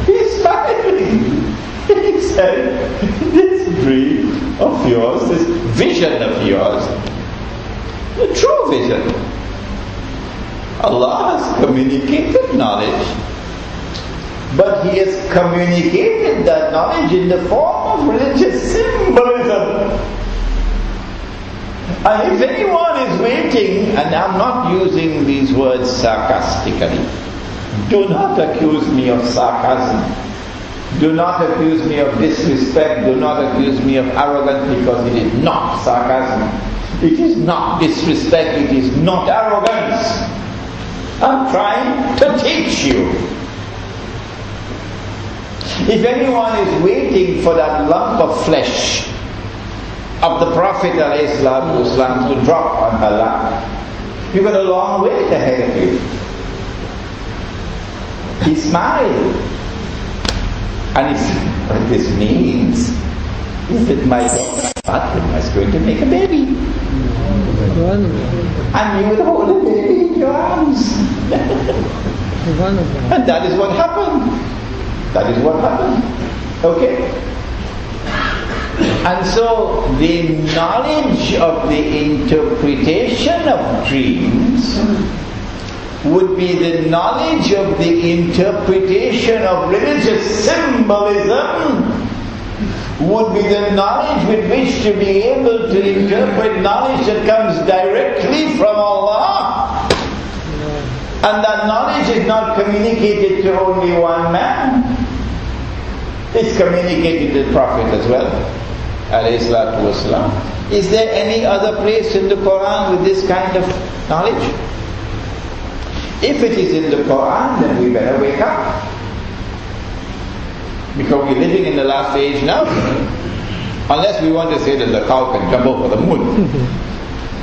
He's smiling. He said, this dream of yours, this vision of yours, the true vision. Allah has communicated knowledge, but He has communicated that knowledge in the form of religious symbolism. And if anyone is waiting, and I'm not using these words sarcastically, do not accuse me of sarcasm. Do not accuse me of disrespect. Do not accuse me of arrogance, because it is not sarcasm. It is not disrespect. It is not arrogance. I'm trying to teach you. If anyone is waiting for that lump of flesh of the Prophet ﷺ to drop on her lap, you've got a long way ahead of you. He smiled. And he said, what this means is that my daughter Fatima is going to make a baby. And you will hold a baby in your arms. And that is what happened. That is what happened. Okay? And so the knowledge of the interpretation of dreams would be the knowledge of the interpretation of religious symbolism, would be the knowledge with which to be able to interpret knowledge that comes directly from Allah. And that knowledge is not communicated to only one man. It's communicated to the Prophet as well, alayhi salatu wasalam. Is there any other place in the Quran with this kind of knowledge? If it is in the Quran, then we better wake up. Because we're living in the last age now. Unless we want to say that the cow can jump over the moon.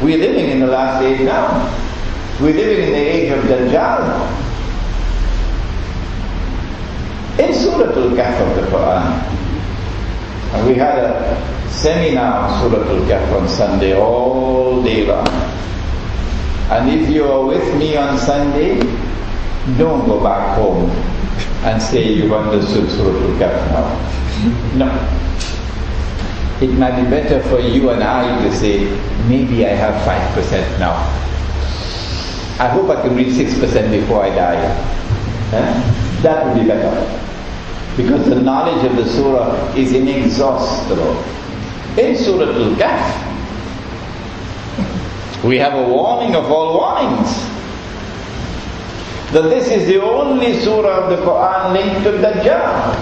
We're living in the last age now. We're living in the age of Dajjal. In Surah Al-Kahf of the Quran, and we had a seminar on Surah Al-Kahf on Sunday all day long. And if you are with me on Sunday, don't go back home and say you've understood Surah Al-Kahf now. No. It might be better for you and I to say, maybe I have 5% now. I hope I can reach 6% before I die. That would be better. Because the knowledge of the surah is inexhaustible. In Surah Al-Kahf, we have a warning of all warnings. That this is the only surah of the Quran linked to Dajjal.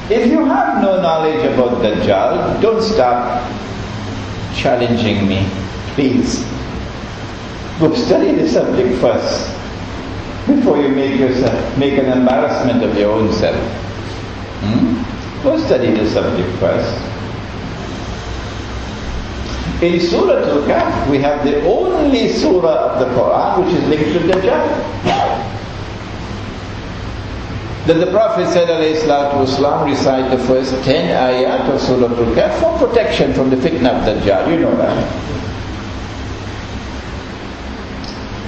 If you have no knowledge about Dajjal, don't start challenging me, please. Go study the subject first, before you make an embarrassment of your own self. Go study the subject first. In Surah Al-Kahf, we have the only surah of the Quran which is linked to Dajjal. That the Prophet said, alayhi salatu wasalam, recite the first 10 ayat of Surah Al-Kahf for protection from the fitna of Dajjal. You know that.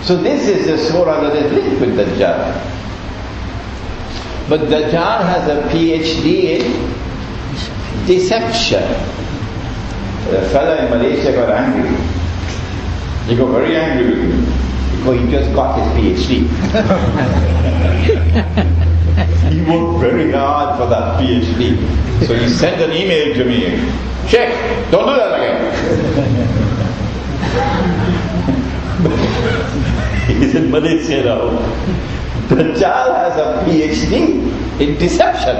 So this is the surah that is linked with Dajjal. But Dajjal has a PhD in deception. The fella in Malaysia got angry. He got very angry with me because he just got his PhD. He worked very hard for that PhD. So he sent an email to me. Check, don't do that again. He's in Malaysia now. Dajjal has a PhD in deception.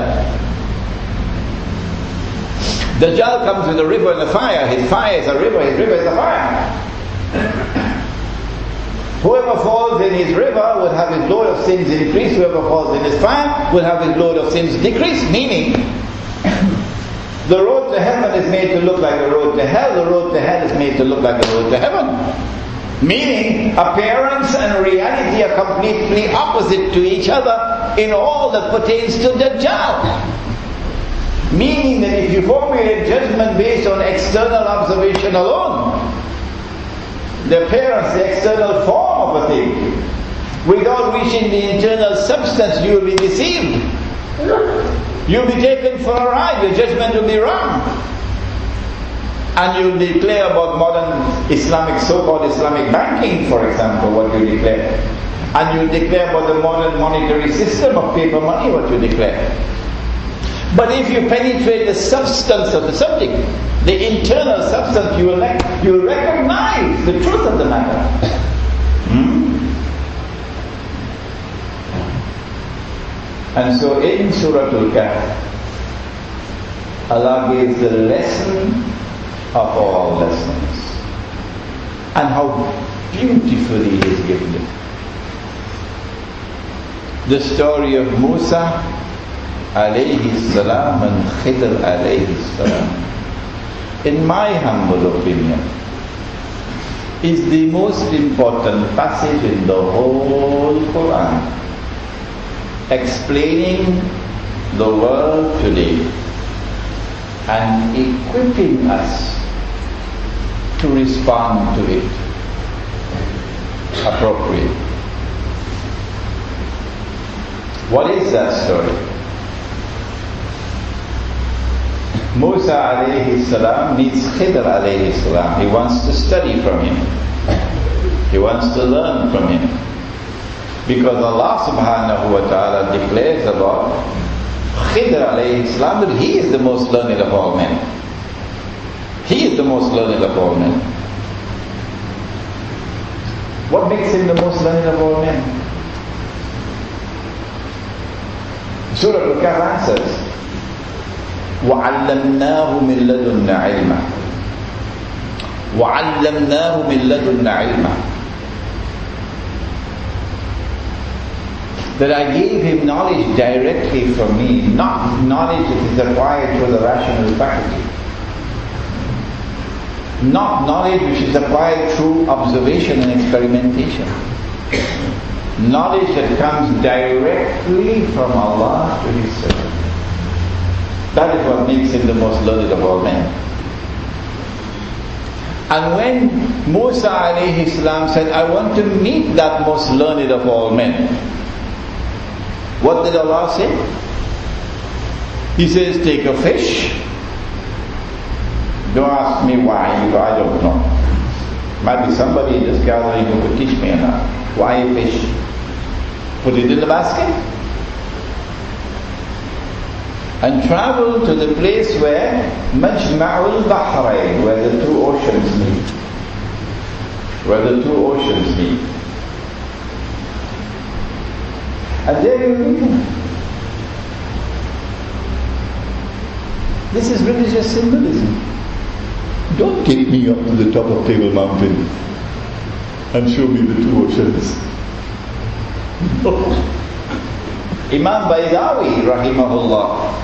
Dajjal comes with a river and a fire. His fire is a river, his river is a fire. Whoever falls in his river will have his load of sins increase. Whoever falls in his fire will have his load of sins decrease. Meaning, the road to heaven is made to look like the road to hell. The road to hell is made to look like the road to heaven. Meaning, appearance and reality are completely opposite to each other in all that pertains to Dajjal. Meaning that if you formulate judgment based on external observation alone, the appearance, the external form of a thing, Without reaching the internal substance, you will be deceived. You'll be taken for a ride. Your judgment will be wrong. And you'll declare about modern Islamic, so-called Islamic banking, for example, what you declare. And you'll declare about the modern monetary system of paper money, what you declare. But if you penetrate the substance of the subject, the internal substance, you will recognize the truth of the matter. And so in Surah Al-Kahf, Allah gives the lesson of all lessons. And how beautifully He has given it. The story of Musa alayhi salam and Khidr alayhi salam, in my humble opinion, is the most important passage in the whole Quran, explaining the world today and equipping us to respond to it appropriately. What is that story? Musa alayhi salam meets Khidr alayhi salam. He wants to study from him. He wants to learn from him. Because Allah subhanahu wa ta'ala declares about Khidr alayhi salam that he is the most learned of all men. He is the most learned of all men. What makes him the most learned of all men? Surah Al-Kahf answers, وَعَلَّمْنَاهُ مِنْ لَدُنَّا عِلْمًا وَعَلَّمْنَاهُ مِنْ لَدُنَّا عِلْمًا. That I gave him knowledge directly from me, not knowledge that is acquired through the rational faculty. Not knowledge which is acquired through observation and experimentation. Knowledge that comes directly from Allah to His servant. That is what makes him the most learned of all men. And when Musa alayhi salam said, I want to meet that most learned of all men, what did Allah say? He says, take a fish. Don't ask me why, because I don't know. Might be somebody in this gathering who could teach me enough. Why a fish? Put it in the basket and travel to the place where Majma'ul Bahrain, where the two oceans meet. Where the two oceans meet. And there you meet him. This is religious symbolism. Don't take me up to the top of Table Mountain and show me the two oceans. No. Imam Baydawi, rahimahullah,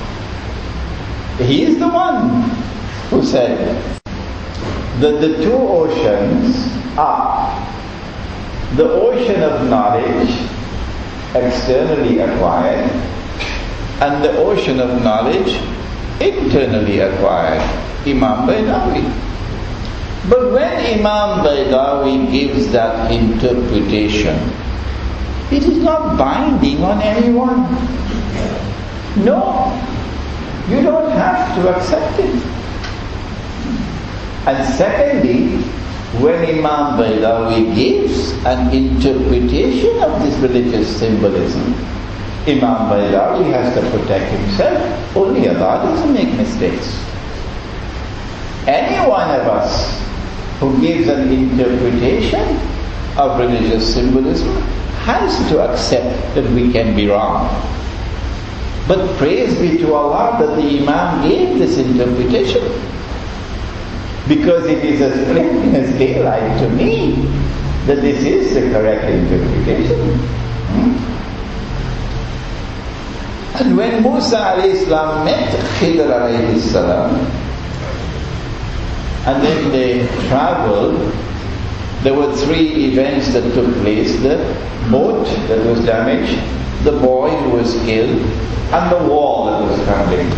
he is the one who said that the two oceans are the ocean of knowledge, externally acquired, and the ocean of knowledge, internally acquired. Imam Baydawi. But when Imam Baydawi gives that interpretation, it is not binding on anyone. No, you don't have to accept it. And secondly, when Imam Baydawi gives an interpretation of this religious symbolism, Imam Baydawi has to protect himself. Only Allah doesn't make mistakes. Any one of us who gives an interpretation of religious symbolism has to accept that we can be wrong. But praise be to Allah that the Imam gave this interpretation, because it is as plain as daylight to me that this is the correct interpretation. And when Musa alayhi salam met Khidr alayhi salam, and then they traveled, there were three events that took place: the boat that was damaged, the boy who was killed, and the wall that was crumbling.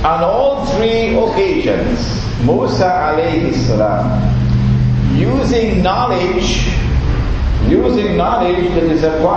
On all three occasions, Musa alayhi salam, using knowledge Using knowledge that is acquired